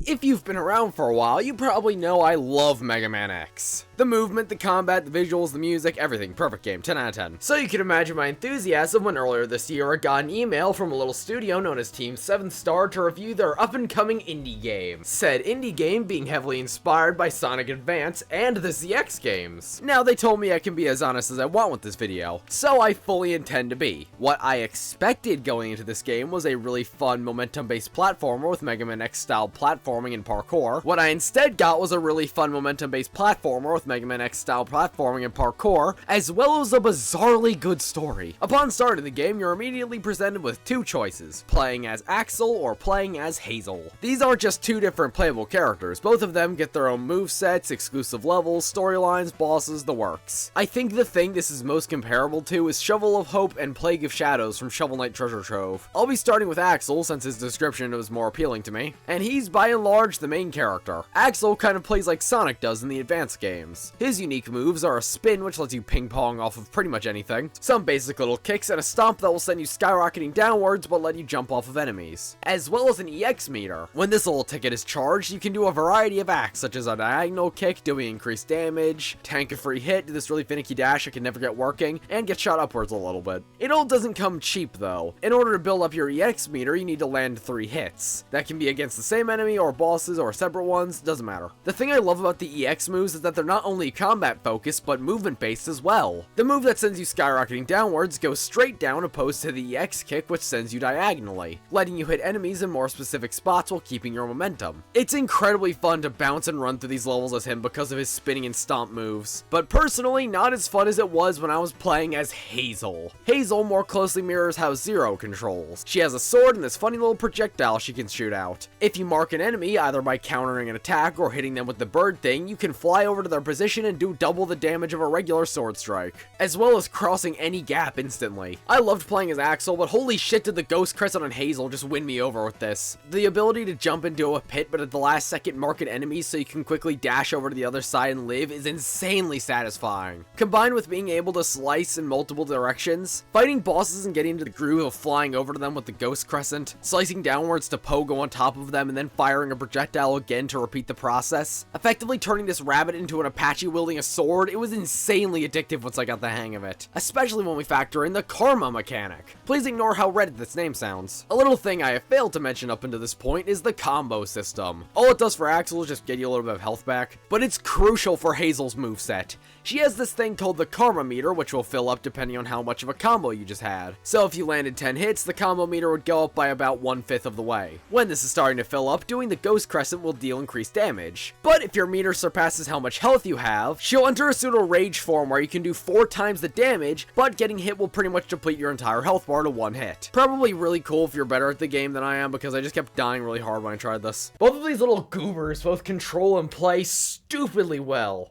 If you've been around for a while, you probably know I love Mega Man X. The movement, the combat, the visuals, the music, everything. Perfect game, 10 out of 10. So you can imagine my enthusiasm when earlier this year I got an email from a little studio known as Team 7 Star to review their up-and-coming indie game. Said indie game being heavily inspired by Sonic Advance and the ZX games. Now they told me I can be as honest as I want with this video, so I fully intend to be. What I expected going into this game was a really fun momentum-based platformer with Mega Man X style platforming and parkour. What I instead got was a really fun momentum-based platformer with Mega Man X style platforming and parkour, as well as a bizarrely good story. Upon starting the game, you're immediately presented with two choices, playing as Axel or playing as Hazel. These aren't just two different playable characters, both of them get their own movesets, exclusive levels, storylines, bosses, the works. I think the thing this is most comparable to is Shovel of Hope and Plague of Shadows from Shovel Knight Treasure Trove. I'll be starting with Axel since his description was more appealing to me, and he's by and large the main character. Axel kind of plays like Sonic does in the advanced games. His unique moves are a spin, which lets you ping pong off of pretty much anything, some basic little kicks, and a stomp that will send you skyrocketing downwards but let you jump off of enemies, as well as an EX meter. When this little ticket is charged, you can do a variety of acts, such as a diagonal kick, doing increased damage, tank a free hit, do this really finicky dash I can never get working, and get shot upwards a little bit. It all doesn't come cheap though. In order to build up your EX meter, you need to land 3 hits. That can be against the same enemy or bosses or separate ones, doesn't matter. The thing I love about the EX moves is that they're not only combat focused, but movement based as well. The move that sends you skyrocketing downwards goes straight down opposed to the EX kick, which sends you diagonally, letting you hit enemies in more specific spots while keeping your momentum. It's incredibly fun to bounce and run through these levels as him because of his spinning and stomp moves, but personally not as fun as it was when I was playing as Hazel. Hazel more closely mirrors how Zero controls. She has a sword and this funny little projectile she can shoot out. If you mark an enemy, either by countering an attack or hitting them with the bird thing, you can fly over to their position and do double the damage of a regular sword strike, as well as crossing any gap instantly. I loved playing as Axel, but holy shit did the Ghost Crescent on Hazel just win me over with this. The ability to jump into a pit but at the last second mark an enemy so you can quickly dash over to the other side and live is insanely satisfying. Combined with being able to slice in multiple directions, fighting bosses and getting into the groove of flying over to them with the Ghost Crescent, slicing downwards to pogo on top of them and then firing a projectile again to repeat the process, effectively turning this rabbit into an Apache wielding a sword, it was insanely addictive once I got the hang of it, especially when we factor in the karma mechanic. Please ignore how red this name sounds. A little thing I have failed to mention up until this point is the combo system. All it does for Axel is just get you a little bit of health back, but it's crucial for Hazel's moveset. She has this thing called the karma meter, which will fill up depending on how much of a combo you just had. So if you landed 10 hits, the combo meter would go up by about 1/5 of the way. When this is starting to fill up, doing the Ghost Crescent will deal increased damage. But if your meter surpasses how much health you have, she'll enter a pseudo rage form where you can do 4 times the damage, but getting hit will pretty much deplete your entire health bar to 1 hit. Probably really cool if you're better at the game than I am, because I just kept dying really hard when I tried this. Both of these little goobers both control and play stupidly well.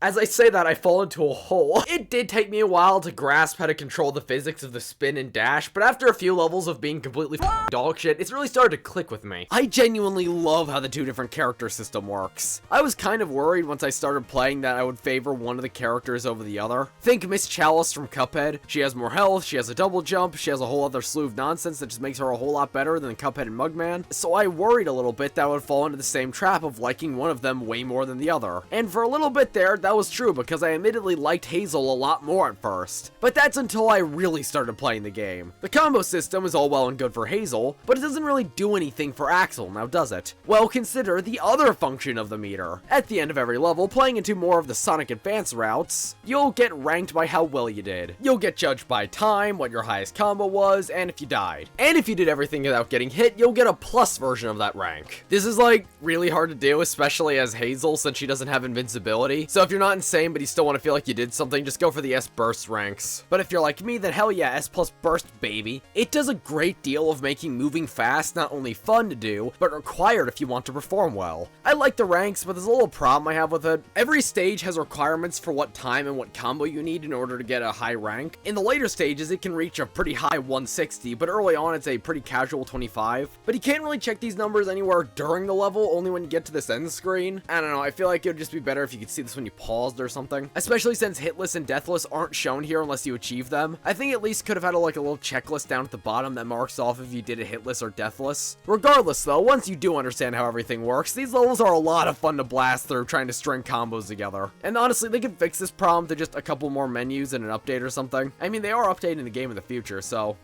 As I say that, I fall into a hole. It did take me a while to grasp how to control the physics of the spin and dash, but after a few levels of being completely dog shit, it's really started to click with me. I genuinely love how the two different character system works. I was kind of worried once I started playing that I would favor one of the characters over the other. Think Miss Chalice from Cuphead. She has more health, she has a double jump, she has a whole other slew of nonsense that just makes her a whole lot better than Cuphead and Mugman. So I worried a little bit that I would fall into the same trap of liking one of them way more than the other. And for a little bit there, that was true because I admittedly liked Hazel a lot more at first. But that's until I really started playing the game. The combo system is all well and good for Hazel, but it doesn't really do anything for Axel, now does it? Well, consider the other function of the meter. At the end of every level, playing into more of the Sonic Advance routes, you'll get ranked by how well you did. You'll get judged by time, what your highest combo was, and if you died. And if you did everything without getting hit, you'll get a plus version of that rank. This is like really hard to do, especially as Hazel since she doesn't have invincibility. So if you're not insane but you still want to feel like you did something, just go for the S burst ranks. But if you're like me, then hell yeah, S plus burst baby. It does a great deal of making moving fast not only fun to do, but required if you want to perform well. I like the ranks, but there's a little problem I have with it. Every stage has requirements for what time and what combo you need in order to get a high rank. In the later stages, it can reach a pretty high 160, but early on it's a pretty casual 25. But you can't really check these numbers anywhere during the level, only when you get to this end screen. I don't know, I feel like it would just be better if you could see this when you paused or something. Especially since hitless and deathless aren't shown here unless you achieve them. I think at least could have had like a little checklist down at the bottom that marks off if you did it hitless or deathless. Regardless though, once you do understand how everything works, these levels are a lot of fun to blast through trying to string combos together. And honestly, they can fix this problem to just a couple more menus and an update or something. I mean, they are updating the game in the future, so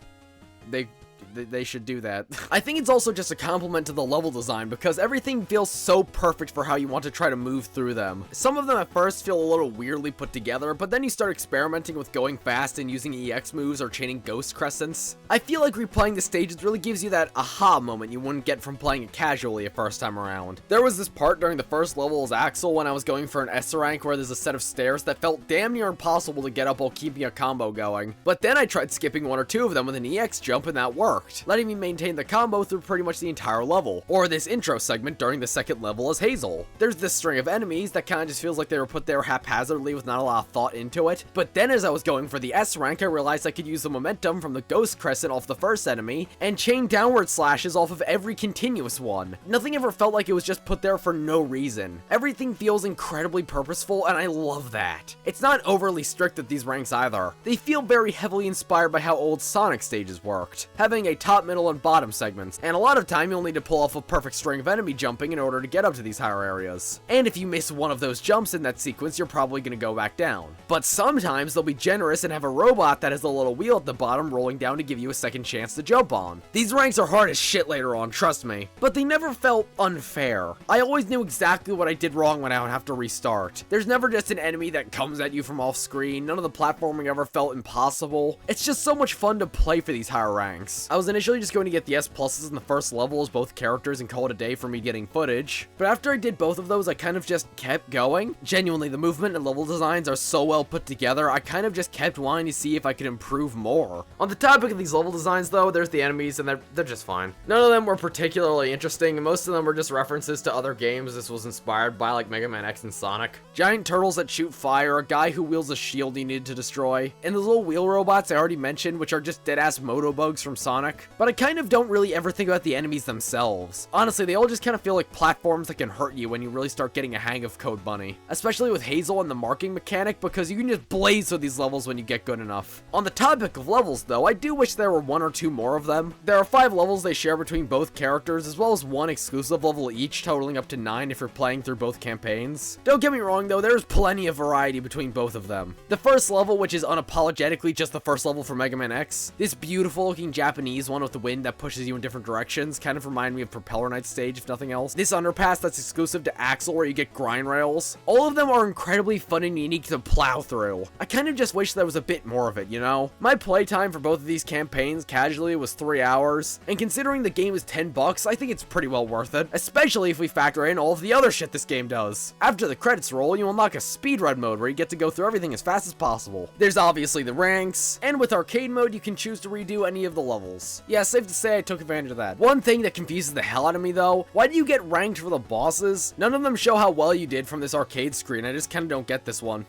they should do that. I think it's also just a compliment to the level design because everything feels so perfect for how you want to try to move through them. Some of them at first feel a little weirdly put together, but then you start experimenting with going fast and using EX moves or chaining ghost crescents. I feel like replaying the stages really gives you that aha moment you wouldn't get from playing it casually a first time around. There was this part during the first level as Axel when I was going for an S rank where there's a set of stairs that felt damn near impossible to get up while keeping a combo going. But then I tried skipping one or two of them with an EX jump and that worked, letting me maintain the combo through pretty much the entire level. Or this intro segment during the second level as Hazel. There's this string of enemies that kind of just feels like they were put there haphazardly with not a lot of thought into it. But then as I was going for the S rank, I realized I could use the momentum from the ghost crescent off the first enemy and chain downward slashes off of every continuous one. Nothing ever felt like it was just put there for no reason. Everything feels incredibly purposeful and I love that. It's not overly strict at these ranks either. They feel very heavily inspired by how old Sonic stages worked, having a top, middle, and bottom segments, and a lot of time you'll need to pull off a perfect string of enemy jumping in order to get up to these higher areas. And if you miss one of those jumps in that sequence, you're probably going to go back down. But sometimes they'll be generous and have a robot that has a little wheel at the bottom rolling down to give you a second chance to jump on. These ranks are hard as shit later on, trust me, but they never felt unfair. I always knew exactly what I did wrong when I would have to restart. There's never just an enemy that comes at you from off screen. None of the platforming ever felt impossible. It's just so much fun to play for these higher ranks. I was initially just going to get the S pluses in the first level as both characters and call it a day for me getting footage, but after I did both of those, I kind of just kept going. Genuinely, the movement and level designs are so well put together, I kind of just kept wanting to see if I could improve more. On the topic of these level designs though, there's the enemies and they're just fine. None of them were particularly interesting, and most of them were just references to other games this was inspired by, like Mega Man X and Sonic. Giant turtles that shoot fire, a guy who wields a shield you needed to destroy, and the little wheel robots I already mentioned, which are just dead-ass moto bugs from Sonic. But I kind of don't really ever think about the enemies themselves. Honestly, they all just kind of feel like platforms that can hurt you when you really start getting a hang of Code Bunny. Especially with Hazel and the marking mechanic, because you can just blaze through these levels when you get good enough. On the topic of levels though, I do wish there were one or two more of them. There are 5 levels they share between both characters, as well as one exclusive level each, totaling up to 9 if you're playing through both campaigns. Don't get me wrong though, there's plenty of variety between both of them. The first level, which is unapologetically just the first level for Mega Man X, this beautiful looking Japanese one with the wind that pushes you in different directions, kind of remind me of Propeller Knight stage if nothing else. This underpass that's exclusive to Axel where you get grind rails. All of them are incredibly fun and unique to plow through. I kind of just wish there was a bit more of it, you know? My playtime for both of these campaigns casually was 3 hours, and considering the game is $10, I think it's pretty well worth it, especially if we factor in all of the other shit this game does. After the credits roll, you unlock a speedrun mode where you get to go through everything as fast as possible. There's obviously the ranks, and with arcade mode you can choose to redo any of the levels. Yeah, safe to say I took advantage of that. One thing that confuses the hell out of me though, why do you get ranked for the bosses? None of them show how well you did from this arcade screen. I just kinda don't get this one.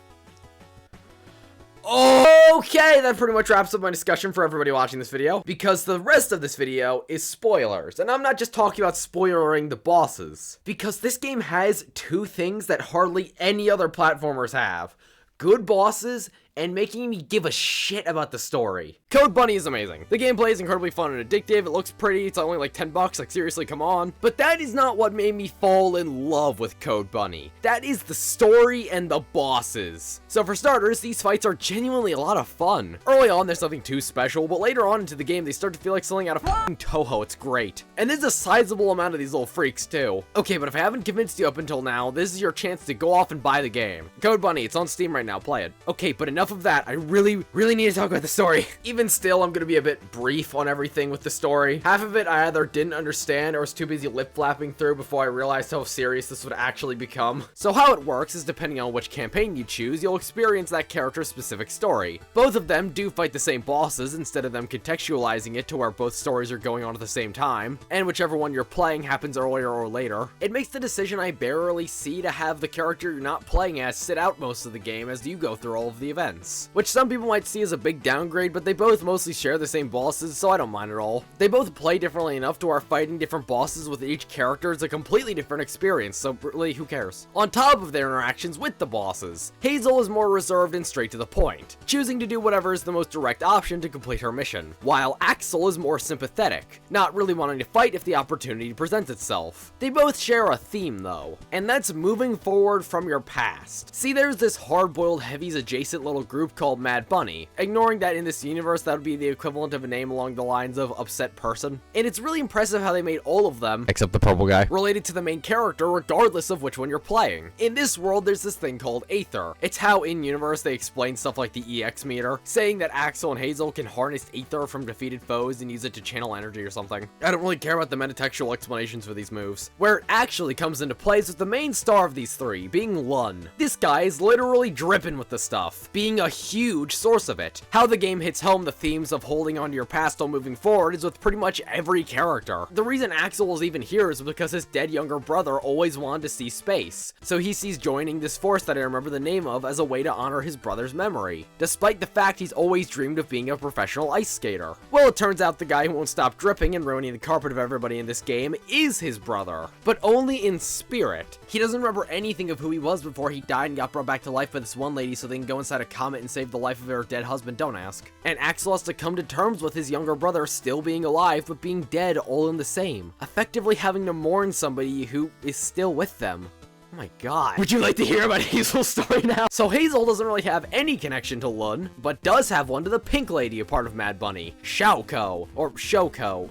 Okay, that pretty much wraps up my discussion for everybody watching this video, because the rest of this video is spoilers, and I'm not just talking about spoilering the bosses, because this game has 2 things that hardly any other platformers have: good bosses and making me give a shit about the story. Code Bunny is amazing. The gameplay is incredibly fun and addictive, it looks pretty, it's only like $10, like seriously, come on. But that is not what made me fall in love with Code Bunny. That is the story and the bosses. So for starters, these fights are genuinely a lot of fun. Early on, there's nothing too special, but later on into the game, they start to feel like something out of f***ing Toho, it's great. And there's a sizable amount of these little freaks too. Okay, but if I haven't convinced you up until now, this is your chance to go off and buy the game. Code Bunny, it's on Steam right now, play it. Okay, but enough of that, I really need to talk about the story. Even still, I'm gonna be a bit brief on everything with the story. Half of it I either didn't understand or was too busy lip flapping through before I realized how serious this would actually become. So how it works is, depending on which campaign you choose, you'll experience that character's specific story. Both of them do fight the same bosses instead of them contextualizing it to where both stories are going on at the same time, and whichever one you're playing happens earlier or later. It makes the decision I barely see to have the character you're not playing as sit out most of the game as you go through all of the events. sense. Which some people might see as a big downgrade, but they both mostly share the same bosses, so I don't mind at all. They both play differently enough to where fighting different bosses with each character is a completely different experience, so really, who cares? On top of their interactions with the bosses, Hazel is more reserved and straight to the point, choosing to do whatever is the most direct option to complete her mission, while Axel is more sympathetic, not really wanting to fight if the opportunity presents itself. They both share a theme though, and that's moving forward from your past. See, there's this hard-boiled heavies adjacent little group called Mad Bunny, ignoring that in this universe that would be the equivalent of a name along the lines of upset person, and it's really impressive how they made all of them, except the purple guy, related to the main character regardless of which one you're playing. In this world, there's this thing called Aether. It's how in-universe they explain stuff like the EX meter, saying that Axel and Hazel can harness Aether from defeated foes and use it to channel energy or something. I don't really care about the metatextual explanations for these moves. Where it actually comes into play is with the main star of these three, being Lun. This guy is literally dripping with the stuff, being a huge source of it. How the game hits home the themes of holding onto your past while moving forward is with pretty much every character. The reason Axel is even here is because his dead younger brother always wanted to see space, so he sees joining this force that I remember the name of as a way to honor his brother's memory, despite the fact he's always dreamed of being a professional ice skater. Well, it turns out the guy who won't stop dripping and ruining the carpet of everybody in this game is his brother, but only in spirit. He doesn't remember anything of who he was before he died and got brought back to life by this one lady so they can go inside a comet and save the life of her dead husband, don't ask. And Axel has to come to terms with his younger brother still being alive but being dead all in the same, effectively having to mourn somebody who is still with them. Oh my god. Would you like to hear about Hazel's story now? So Hazel doesn't really have any connection to Lun, but does have one to the pink lady, a part of Mad Bunny, Xiaoko, or Shoko.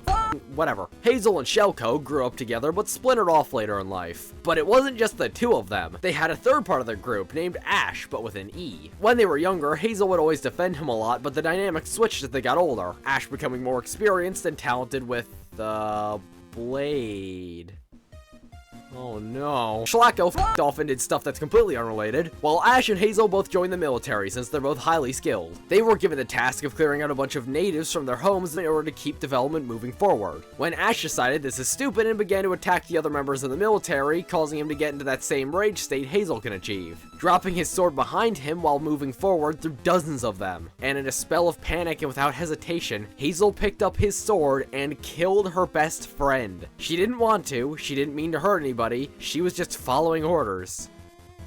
Whatever. Hazel and Shelko grew up together but splintered off later in life. But it wasn't just the two of them. They had a third part of their group named Ash, but with an E. When they were younger, Hazel would always defend him a lot, but the dynamic switched as they got older, Ash becoming more experienced and talented with the blade. Oh no. Shlako f***ed off and did stuff that's completely unrelated, while Ash and Hazel both joined the military since they're both highly skilled. They were given the task of clearing out a bunch of natives from their homes in order to keep development moving forward. When Ash decided this is stupid and began to attack the other members of the military, causing him to get into that same rage state Hazel can achieve, dropping his sword behind him while moving forward through dozens of them. And in a spell of panic and without hesitation, Hazel picked up his sword and killed her best friend. She didn't want to, she didn't mean to hurt anybody, she was just following orders.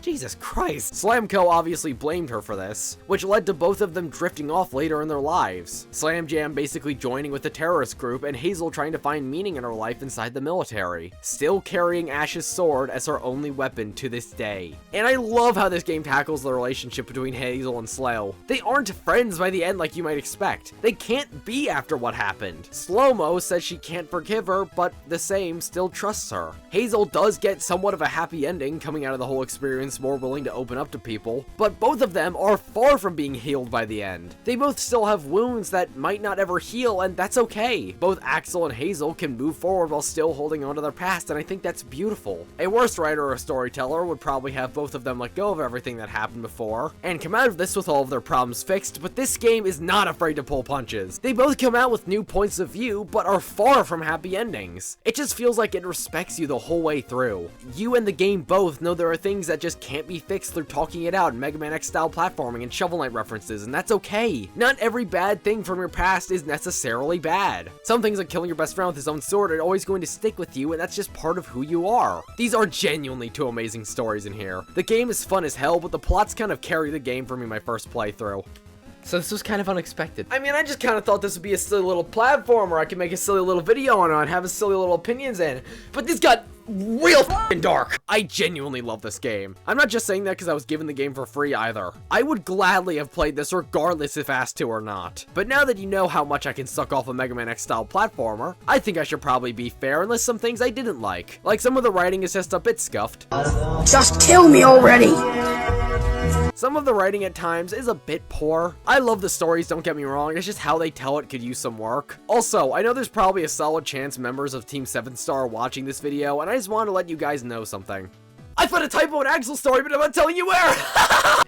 Jesus Christ. Slamco obviously blamed her for this, which led to both of them drifting off later in their lives. Slam Jam basically joining with the terrorist group and Hazel trying to find meaning in her life inside the military, still carrying Ash's sword as her only weapon to this day. And I love how this game tackles the relationship between Hazel and Slow. They aren't friends by the end like you might expect. They can't be after what happened. Slow-Mo says she can't forgive her, but the same still trusts her. Hazel does get somewhat of a happy ending coming out of the whole experience, more willing to open up to people, but both of them are far from being healed by the end. They both still have wounds that might not ever heal, and that's okay. Both Axel and Hazel can move forward while still holding on to their past, and I think that's beautiful. A worse writer or a storyteller would probably have both of them let go of everything that happened before, and come out of this with all of their problems fixed, but this game is not afraid to pull punches. They both come out with new points of view, but are far from happy endings. It just feels like it respects you the whole way through. You and the game both know there are things that just can't be fixed through talking it out in Mega Man X style platforming and Shovel Knight references, and that's okay. Not every bad thing from your past is necessarily bad. Some things like killing your best friend with his own sword are always going to stick with you, and that's just part of who you are. These are genuinely two amazing stories in here. The game is fun as hell, but the plots kind of carry the game for me my first playthrough. So this was kind of unexpected. I mean, I just kind of thought this would be a silly little platformer I could make a silly little video on and have a silly little opinions in, but this got real f***ing dark. I genuinely love this game. I'm not just saying that because I was given the game for free either. I would gladly have played this regardless if asked to or not. But now that you know how much I can suck off a Mega Man X style platformer, I think I should probably be fair and list some things I didn't like. Like some of the writing is just a bit scuffed. Just kill me already! Some of the writing at times is a bit poor. I love the stories, don't get me wrong, it's just how they tell it could use some work. Also, I know there's probably a solid chance members of Team 7 Star are watching this video, and I just want to let you guys know something. I found a typo in Axel's story, but I'm not telling you where!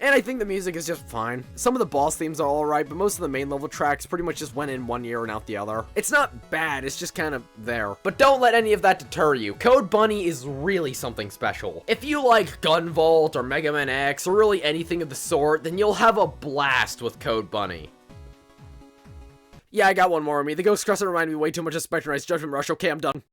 And I think the music is just fine. Some of the boss themes are alright, but most of the main level tracks pretty much just went in one ear and out the other. It's not bad, it's just kind of there. But don't let any of that deter you. Code Bunny is really something special. If you like Gun Vault or Mega Man X or really anything of the sort, then you'll have a blast with Code Bunny. Yeah, I got one more of me. The Ghost Crescent reminded me way too much of Spectre Knight's Judgment Rush. Okay, I'm done.